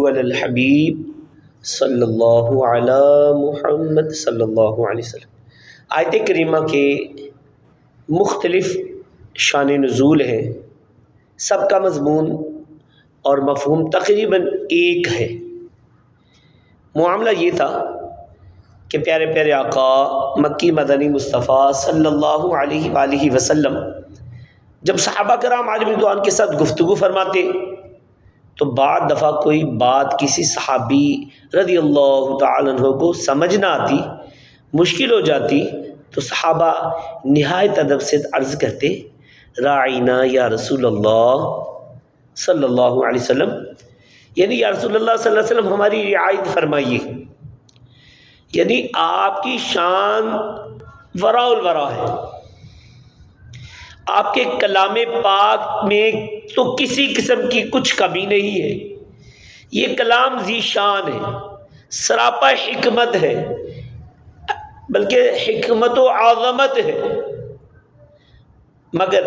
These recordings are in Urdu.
علی الحبیب صلی اللہ علی محمد صلی اللہ علیہ وسلم۔ آیت کریمہ کے مختلف شان نزول ہیں، سب کا مضمون اور مفہوم تقریباً ایک ہے۔ معاملہ یہ تھا کہ پیارے پیارے آقا مکی مدنی مصطفیٰ صلی اللہ علیہ وآلہ وسلم جب صحابہ کرام علیہم رضوان کے ساتھ گفتگو فرماتے تو بعض دفعہ کوئی بات کسی صحابی رضی اللہ تعالیٰ عنہ کو سمجھ نہ آتی، مشکل ہو جاتی، تو صحابہ نہایت ادب سے عرض کرتے راعینا یا رسول اللہ صلی اللہ علیہ وسلم، یعنی یا رسول اللہ صلی اللہ علیہ وسلم ہماری رعایت فرمائیے، یعنی آپ کی شان وراء الورا ہے، آپ کے کلام پاک میں تو کسی قسم کی کچھ کمی نہیں ہے، یہ کلام ذی شان ہے، سراپا حکمت ہے، بلکہ حکمت و عظمت ہے، مگر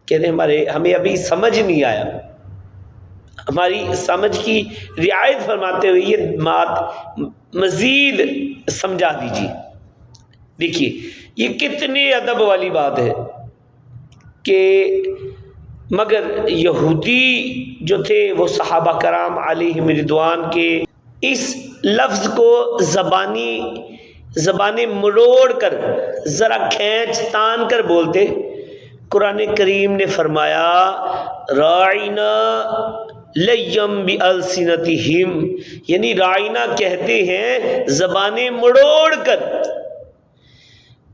کہتے ہمیں ابھی سمجھ نہیں آیا، ہماری سمجھ کی رعایت فرماتے ہوئے یہ بات مزید سمجھا دیجیے۔ دیکھیے یہ کتنے ادب والی بات ہے کہ مگر یہودی جو تھے وہ صحابہ کرام علیہم رضوان کے اس لفظ کو زبانیں مروڑ کر ذرا کھینچ تان کر بولتے۔ قرآن کریم نے فرمایا راعینا لیم بالسنتہم، یعنی راعینا کہتے ہیں زبانیں مڑوڑ کر،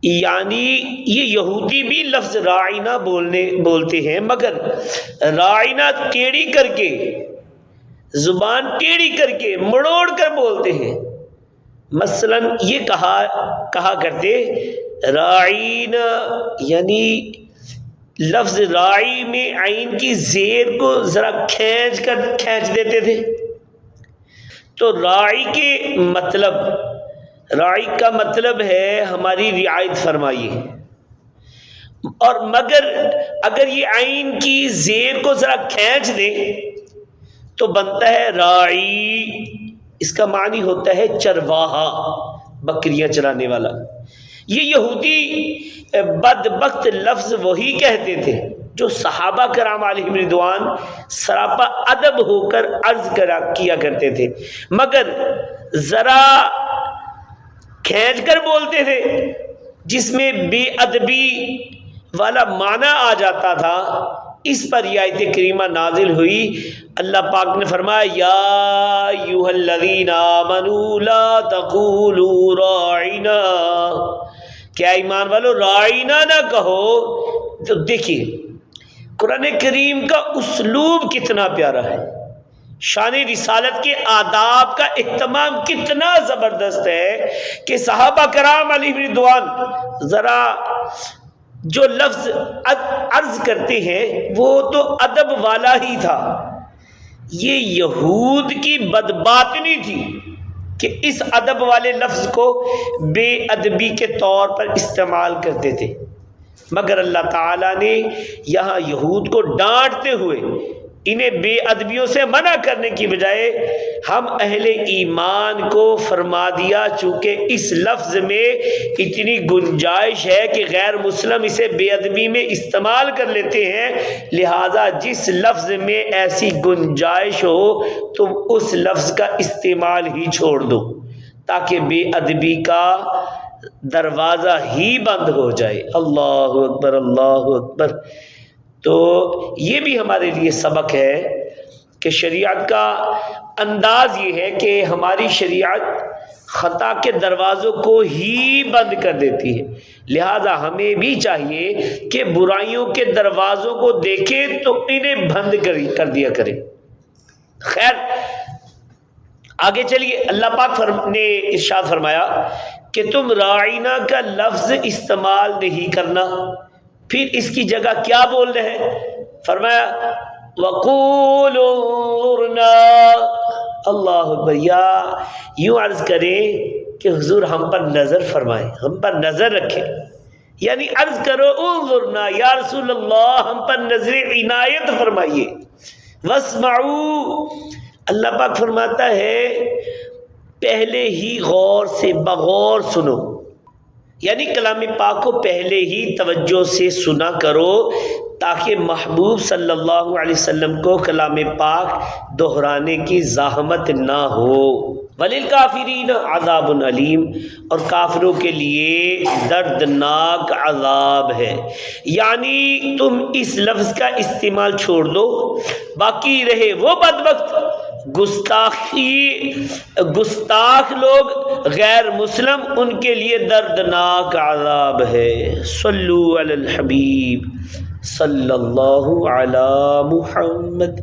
یعنی یہ یہودی بھی لفظ راعینا بولتے ہیں مگر راعینا ٹیڑھی کر کے، زبان ٹیڑھی کر کے مڑوڑ کر بولتے ہیں۔ مثلا یہ کہا کرتے راعینا، یعنی لفظ راعی میں عین کی زیر کو ذرا کھینچ دیتے تھے، تو راعی کا مطلب ہے ہماری رعایت فرمائیے، اور مگر اگر یہ عین کی زیر کو ذرا کھینچ دے تو بنتا ہے راعی، اس کا معنی ہوتا ہے چرواہا، بکریاں چرانے والا۔ یہ یہودی بدبخت لفظ وہی کہتے تھے جو صحابہ کرام علیہم رضوان سراپا ادب ہو کر عرض کیا کرتے تھے، مگر ذرا کھینچ کر بولتے تھے جس میں بے ادبی والا معنی آ جاتا تھا۔ اس پر یہ آیت کریمہ نازل ہوئی، اللہ پاک نے فرمایا یا ایھا الذین آمنوا لا تقولوا راعنا، کیا ایمان والو راعینا نہ کہو۔ تو دیکھیے قرآن کریم کا اسلوب کتنا پیارا ہے، شان رسالت کے آداب کا اہتمام کتنا زبردست ہے کہ صحابہ کرام علیہ رضوان ذرا جو لفظ عرض کرتے ہیں وہ تو ادب والا ہی تھا، یہ یہود کی بدباطنی تھی کہ اس ادب والے لفظ کو بے ادبی کے طور پر استعمال کرتے تھے، مگر اللہ تعالیٰ نے یہاں یہود کو ڈانٹتے ہوئے انہیں بے ادبیوں سے منع کرنے کی بجائے ہم اہل ایمان کو فرما دیا، چونکہ اس لفظ میں اتنی گنجائش ہے کہ غیر مسلم اسے بے ادبی میں استعمال کر لیتے ہیں، لہذا جس لفظ میں ایسی گنجائش ہو تم اس لفظ کا استعمال ہی چھوڑ دو تاکہ بے ادبی کا دروازہ ہی بند ہو جائے۔ اللہ اکبر اللہ اکبر۔ تو یہ بھی ہمارے لیے سبق ہے کہ شریعت کا انداز یہ ہے کہ ہماری شریعت خطا کے دروازوں کو ہی بند کر دیتی ہے، لہذا ہمیں بھی چاہیے کہ برائیوں کے دروازوں کو دیکھیں تو انہیں بند کر دیا کریں۔ خیر آگے چلیے، اللہ پاک نے ارشاد فرمایا کہ تم راعینا کا لفظ استعمال نہیں کرنا، پھر اس کی جگہ کیا بول رہے ہیں؟ فرمایا وَقُولُوا انظُرْنَا، اللہ اکبر، یا یوں عرض کریں کہ حضور ہم پر نظر فرمائیں، ہم پر نظر رکھیں، یعنی عرض کرو انظرنا یا رسول اللہ ہم پر نظر عنایت فرمائیے، واسمعوا، اللہ پاک فرماتا ہے پہلے ہی غور سے بغور سنو، یعنی کلام پاک کو پہلے ہی توجہ سے سنا کرو تاکہ محبوب صلی اللہ علیہ وسلم کو کلام پاک دہرانے کی زحمت نہ ہو۔ وَلِلْكَافِرِينَ عَذَابٌ علیم، اور کافروں کے لیے دردناک عذاب ہے۔ یعنی تم اس لفظ کا استعمال چھوڑ دو، باقی رہے وہ بدبخت گستاخ لوگ غیر مسلم، ان کے لیے دردناک عذاب ہے۔ صلو علی الحبیب صلی اللہ علی محمد